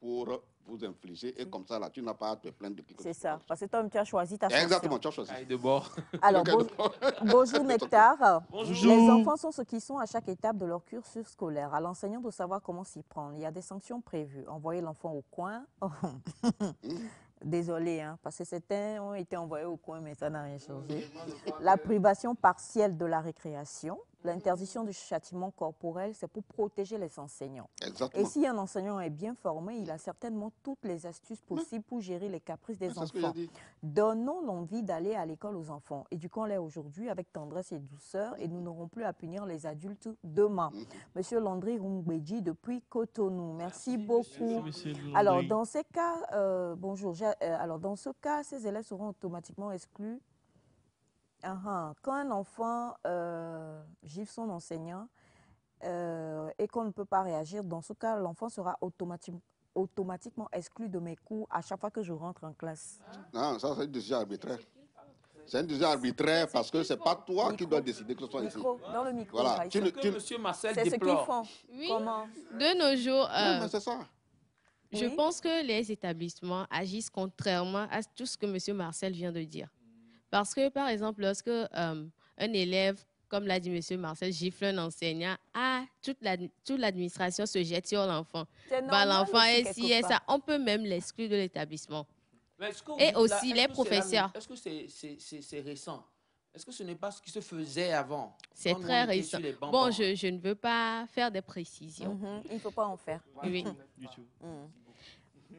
pour vous infliger. Et comme ça, là, tu n'as pas à te plaindre de quelque chose. C'est ça. Parce que toi, tu as choisi ta sanction. Exactement, tu as choisi. De bord. Alors, bonjour Nectar. Bonjour. Les enfants sont ce qu'ils sont à chaque étape de leur cursus scolaire. À l'enseignant de savoir comment s'y prendre. Il y a des sanctions prévues. Envoyer l'enfant au coin. Désolé, hein, parce que certains ont été envoyés au coin, mais ça n'a rien changé. La privation partielle de la récréation. L'interdiction du châtiment corporel, c'est pour protéger les enseignants. Exactement. Et si un enseignant est bien formé, il a certainement toutes les astuces possibles pour gérer les caprices des enfants. Donnons l'envie d'aller à l'école aux enfants. Éduquons-les aujourd'hui avec tendresse et douceur et nous n'aurons plus à punir les adultes demain. Monsieur Landry Rungbeji depuis Cotonou. Merci beaucoup. Alors, dans ces cas, bonjour. Alors, dans ce cas, ces élèves seront automatiquement exclus. Quand un enfant gifle son enseignant et qu'on ne peut pas réagir, dans ce cas, l'enfant sera automatiquement exclu de mes cours à chaque fois que je rentre en classe. Non, ça c'est une décision arbitraire. C'est une décision arbitraire parce que ce n'est pas toi qui dois décider que ce soit ici. Dans le micro. Voilà. C'est ce que M. Marcel C'est ce qu'ils déplore. font. Oui, Comment? de nos jours, Non, mais c'est ça. je Oui. pense que les établissements agissent contrairement à tout ce que M. Marcel vient de dire. Parce que, par exemple, lorsque un élève, comme l'a dit M. Marcel, gifle un enseignant, toute l'administration se jette sur l'enfant. L'enfant est ci et ça. On peut même l'exclure de l'établissement. Et aussi les professeurs. Est-ce que c'est récent? Est-ce que ce n'est pas ce qui se faisait avant? C'est quand très on était récent. sur les bancs? Bon, je ne veux pas faire des précisions. Il ne faut pas en faire. Oui.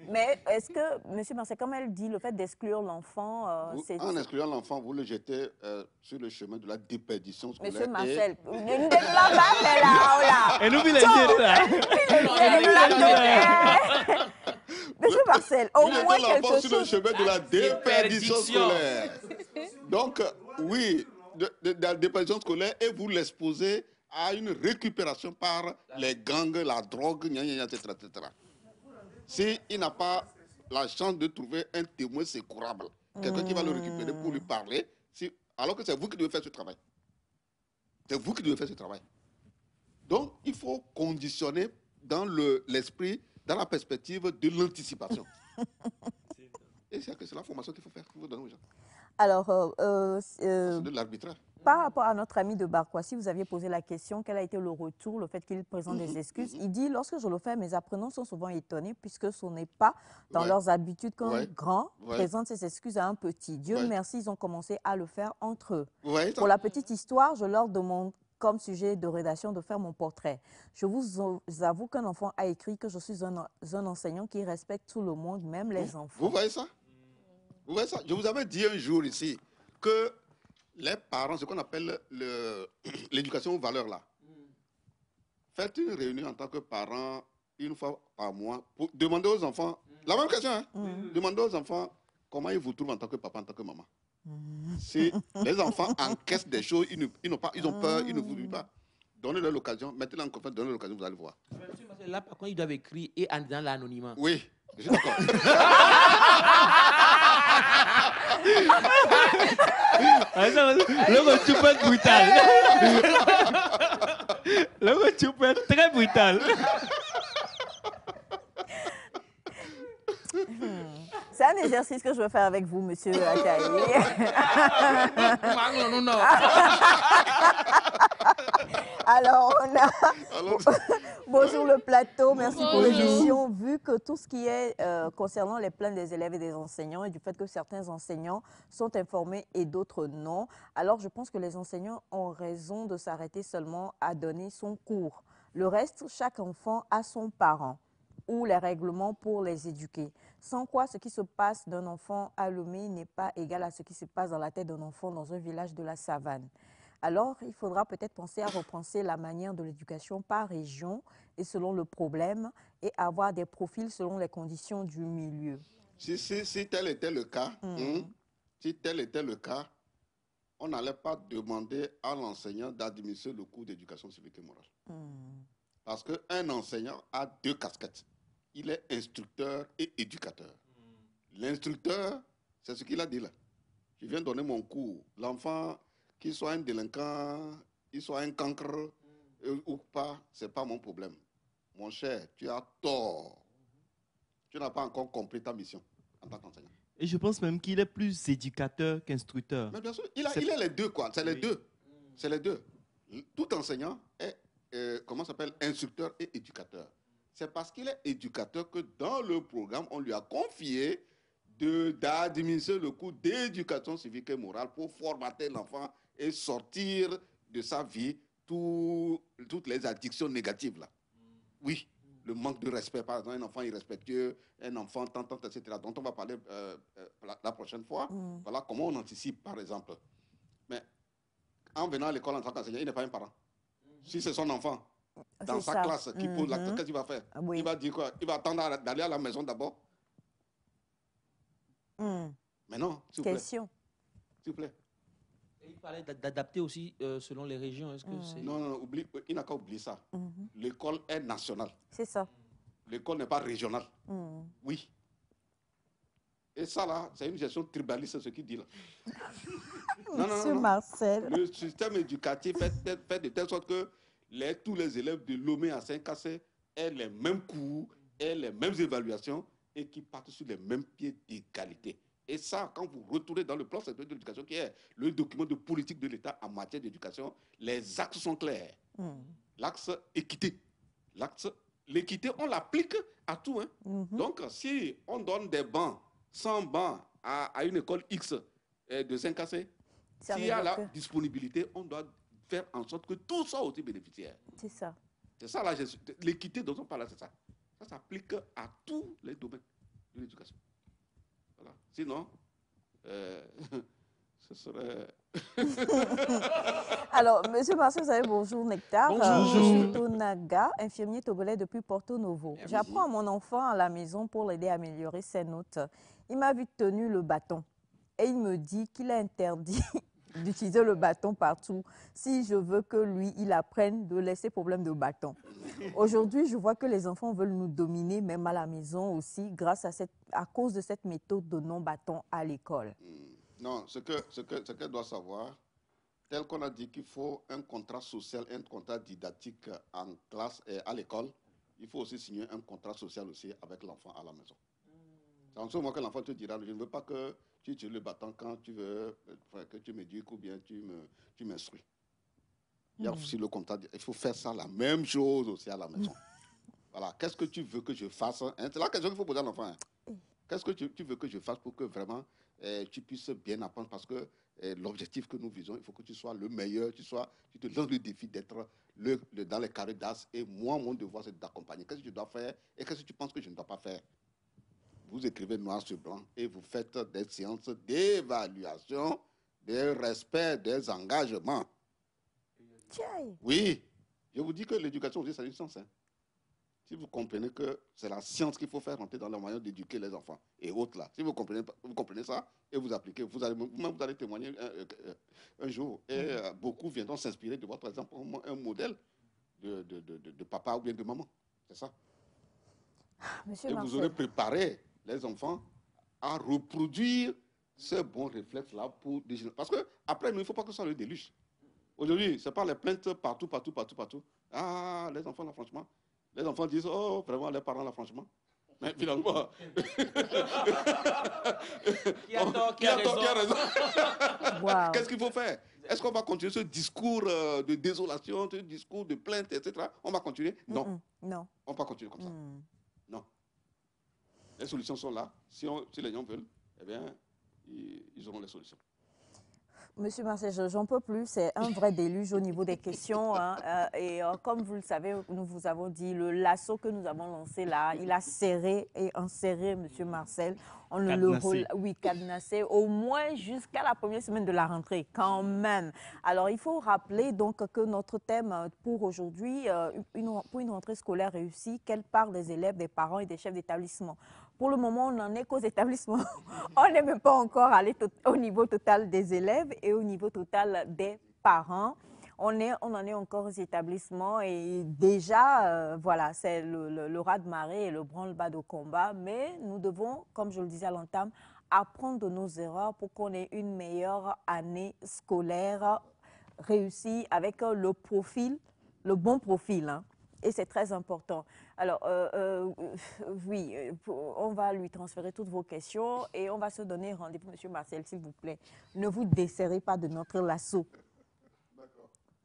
Mais est-ce que, M. Marcel, comme elle dit, le fait d'exclure l'enfant, c'est... En excluant l'enfant, vous le jetez sur le chemin de la déperdition scolaire. Monsieur Marcel, là. Et nous, il est là. Monsieur Marcel, au Vous moins jetez l'enfant quelque sur le chose... chemin de la déperdition Déperdition. scolaire. Donc, oui, de la déperdition scolaire et vous l'exposez à une récupération par les gangs, la drogue, etc. S'il n'a pas la chance de trouver un témoin secourable, quelqu'un qui va le récupérer pour lui parler, alors que c'est vous qui devez faire ce travail. C'est vous qui devez faire ce travail. Donc, il faut conditionner dans l'esprit, dans la perspective de l'anticipation. Et c'est la formation qu'il faut faire, qu'il faut donner aux gens. Alors, C'est de l'arbitraire. par rapport à notre ami de Barkwasi, vous aviez posé la question, quel a été le retour, le fait qu'il présente des excuses. Il dit, lorsque je le fais, mes apprenants sont souvent étonnés puisque ce n'est pas dans leurs habitudes qu'un grand présente ses excuses à un petit. Dieu merci, ils ont commencé à le faire entre eux. Pour la petite histoire, je leur demande comme sujet de rédaction de faire mon portrait. Je vous avoue qu'un enfant a écrit que je suis un enseignant qui respecte tout le monde, même les enfants. Vous voyez ça? Vous voyez ça? Je vous avais dit un jour ici que les parents, ce qu'on appelle l'éducation aux valeurs là, faites une réunion en tant que parents une fois par mois pour demander aux enfants, la même question, hein? Demandez aux enfants comment ils vous trouvent en tant que papa, en tant que maman. Si les enfants encaissent des choses, ils ont peur, ils ne vous disent pas. Donnez-leur l'occasion, mettez-les en confiance, donnez-leur l'occasion, vous allez voir. Là, par contre, ils doivent écrire et dans l'anonymat. Oui, je suis d'accord. Le tu peux être brutal. Le tu peux être très brutal. C'est un exercice que je veux faire avec vous, monsieur Akaye. Alors, on a... Alors, Bonjour le plateau, merci pour Bonjour. l'émission. Vu que tout ce qui est concernant les plaintes des élèves et des enseignants et du fait que certains enseignants sont informés et d'autres non, alors je pense que les enseignants ont raison de s'arrêter seulement à donner son cours. Le reste, chaque enfant a son parent ou les règlements pour les éduquer. Sans quoi, ce qui se passe d'un enfant à Lomé n'est pas égal à ce qui se passe dans la tête d'un enfant dans un village de la savane. Alors, il faudra peut-être penser à repenser la manière de l'éducation par région et selon le problème et avoir des profils selon les conditions du milieu. si tel était le cas, si tel était le cas, on n'allait pas demander à l'enseignant d'administrer le cours d'éducation civique et morale. Parce qu'un enseignant a deux casquettes. Il est instructeur et éducateur. L'instructeur, c'est ce qu'il a dit là. Je viens donner mon cours. L'enfant, qu'il soit un délinquant, qu'il soit un cancre ou pas, ce n'est pas mon problème. Mon cher, tu as tort. Tu n'as pas encore compris ta mission en tant qu'enseignant. Et je pense même qu'il est plus éducateur qu'instructeur. Mais bien sûr, il a les deux, quoi. C'est les deux. C'est les deux. Tout enseignant est, comment ça s'appelle, instructeur et éducateur. C'est parce qu'il est éducateur que dans le programme, on lui a confié d'administrer le cours d'éducation civique et morale pour formater l'enfant et sortir de sa vie toutes les addictions négatives, là. Oui. Le manque de respect, par exemple, un enfant irrespectueux, un enfant tant, etc., dont on va parler la prochaine fois. Voilà comment on anticipe, par exemple. Mais en venant à l'école en tant qu'enseignant, il n'est pas un parent. Si c'est son enfant, dans sa classe, qui pose l'acte, qu'est-ce qu'il va faire? Il va dire quoi? Il va attendre d'aller à la maison d'abord. Mais non, s'il vous plaît. Question. S'il vous plaît. Il parlait d'adapter aussi selon les régions. Est-ce que c'est... Non, oublie, il n'a qu'à oublier ça. L'école est nationale. C'est ça. L'école n'est pas régionale. Oui. Et ça, là, c'est une gestion tribaliste, ce qu'il dit là. Monsieur Marcel. Le système éducatif fait de telle sorte que tous les élèves de Lomé à Saint-Cassé aient les mêmes cours, aient les mêmes évaluations et qui partent sur les mêmes pieds d'égalité. Et ça, quand vous retournez dans le plan sectoriel de l'éducation, qui est le document de politique de l'État en matière d'éducation, les axes sont clairs. L'axe équité. L'équité, on l'applique à tout. Hein. Donc, si on donne des bancs, 100 bancs à une école X de Saint-Cassé, s'il y a la disponibilité, on doit faire en sorte que tout soit aussi bénéficiaire. C'est ça. C'est ça l'équité dont on parle, c'est ça. Ça s'applique à tous les domaines de l'éducation. Voilà. Sinon, ce serait... Alors, Monsieur Marcel, vous savez, bonjour Nectar. Bonjour. Je suis Tonaga, infirmier togolais depuis Porto Novo. J'apprends à mon enfant à la maison pour l'aider à améliorer ses notes. Il m'a vite tenu le bâton et il me dit qu'il est interdit d'utiliser le bâton partout si je veux que lui, il apprenne de laisser problème de bâton. Aujourd'hui, je vois que les enfants veulent nous dominer, même à la maison aussi, à cause de cette méthode de non-bâton à l'école. Non, ce qu'elle doit savoir, tel qu'on a dit qu'il faut un contrat social, un contrat didactique en classe et à l'école, il faut aussi signer un contrat social aussi avec l'enfant à la maison. C'est en ce moment que l'enfant te dira, je ne veux pas que tu utilises le bâton quand tu veux que tu m'éduques ou bien tu m'instruis. Il y a aussi le contrat, il faut faire ça, la même chose aussi à la maison. Voilà, qu'est-ce que tu veux que je fasse, hein? C'est la question qu'il faut poser à l'enfant. Hein? Qu'est-ce que tu veux que je fasse pour que vraiment tu puisses bien apprendre, parce que l'objectif que nous visons, il faut que tu sois le meilleur, tu te lances le défi d'être dans les carrés d'as, et moi, mon devoir, c'est d'accompagner. Qu'est-ce que je dois faire et qu'est-ce que tu penses que je ne dois pas faire? Vous écrivez noir sur blanc et vous faites des séances d'évaluation, des respects, des engagements. Oui, je vous dis que l'éducation aussi, c'est une science. Hein. Si vous comprenez que c'est la science qu'il faut faire rentrer dans la manière d'éduquer les enfants et autres là, si vous comprenez ça et vous appliquez, vous allez témoigner un jour et beaucoup viendront s'inspirer de votre exemple, un modèle de papa ou bien de maman. C'est ça. Monsieur et Marcel. Vous aurez préparé les enfants à reproduire ce bon réflexe-là pour des générations. Parce qu'après, il ne faut pas que ça le déluge. Aujourd'hui, ce n'est pas les plaintes partout. Ah, les enfants, là, franchement. Les enfants disent, oh, vraiment, les parents, là, franchement. Mais finalement... Qui a tort, qui a raison. Wow. Qu'est-ce qu'il faut faire? Est-ce qu'on va continuer ce discours de désolation, ce discours de plainte, etc. On va continuer? Non. Non. On ne va pas continuer comme ça. Non. Les solutions sont là. Si les gens veulent, eh bien, ils auront les solutions. Monsieur Marcel, j'en peux plus. C'est un vrai déluge au niveau des questions. Hein. Comme vous le savez, nous vous avons dit, le lasso que nous avons lancé là, il a serré et enserré Monsieur Marcel. On le cadenassé, au moins jusqu'à la première semaine de la rentrée, quand même. Alors, il faut rappeler donc que notre thème pour aujourd'hui, pour une rentrée scolaire réussie, quelle part des élèves, des parents et des chefs d'établissement? Pour le moment, on n'en est qu'aux établissements. On n'est même pas encore allé au niveau total des élèves et au niveau total des parents. On en est encore aux établissements et déjà, voilà, c'est le raz-de-marée et le branle-bas de combat. Mais nous devons, comme je le disais à l'entame, apprendre de nos erreurs pour qu'on ait une meilleure année scolaire réussie avec le bon profil. Hein. Et c'est très important. Alors, oui, on va lui transférer toutes vos questions et on va se donner rendez-vous, Monsieur Marcel, s'il vous plaît. Ne vous desserrez pas de notre lasso.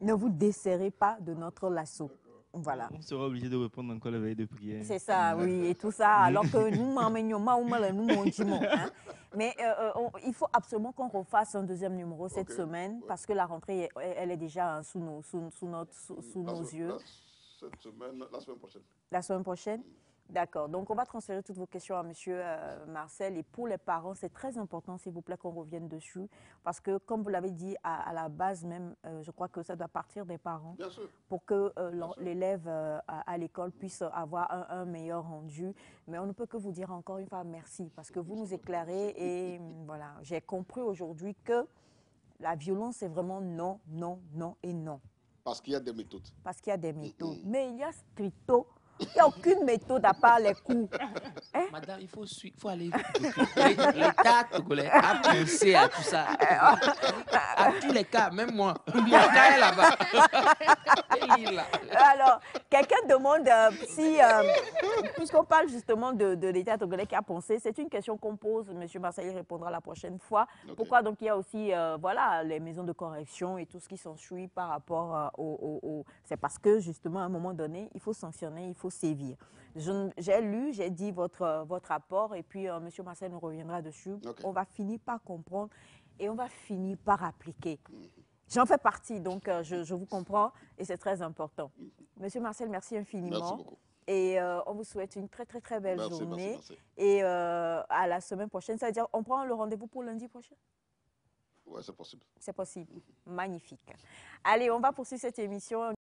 Ne vous desserrez pas de notre lasso. Voilà. On sera obligé de reprendre encore la veille de prière. C'est ça, oui, et tout ça, alors que nous, hein. Mais il faut absolument qu'on refasse un deuxième numéro cette semaine parce que la rentrée, elle est déjà sous nos yeux. Cette semaine, la semaine prochaine. La semaine prochaine? D'accord. Donc, on va transférer toutes vos questions à Monsieur Marcel. Et pour les parents, c'est très important, s'il vous plaît, qu'on revienne dessus. Parce que, comme vous l'avez dit, à la base même, je crois que ça doit partir des parents. Bien sûr. Pour que l'élève à l'école puisse avoir un meilleur rendu. Mais on ne peut que vous dire encore une fois merci. Parce que vous nous éclairez. Et voilà, j'ai compris aujourd'hui que la violence, c'est vraiment non, non, non et non. Parce qu'il y a des méthodes. Parce qu'il y a des méthodes. Mais il y a stricto. Il n'y a aucune méthode à part les coups. Hein? Madame, il faut aller. L'État togolais a pensé à tout ça. À tous les cas, même moi. Mon cas est là-bas. Alors, quelqu'un demande si, puisqu'on parle justement de l'État togolais qui a pensé, c'est une question qu'on pose, M. Marcel répondra la prochaine fois. Okay. Pourquoi donc il y a aussi voilà, les maisons de correction et tout ce qui s'ensuit par rapport c'est parce que justement à un moment donné, il faut sanctionner, il faut sévir. J'ai lu, j'ai dit votre rapport et puis M. Marcel nous reviendra dessus. Okay. On va finir par comprendre et on va finir par appliquer. J'en fais partie, donc je vous comprends et c'est très important. Monsieur Marcel, merci infiniment. Merci beaucoup. Et on vous souhaite une très, très, très belle journée. Merci. Et à la semaine prochaine, ça veut dire on prend le rendez-vous pour lundi prochain? Oui, c'est possible. C'est possible. Magnifique. Allez, on va poursuivre cette émission.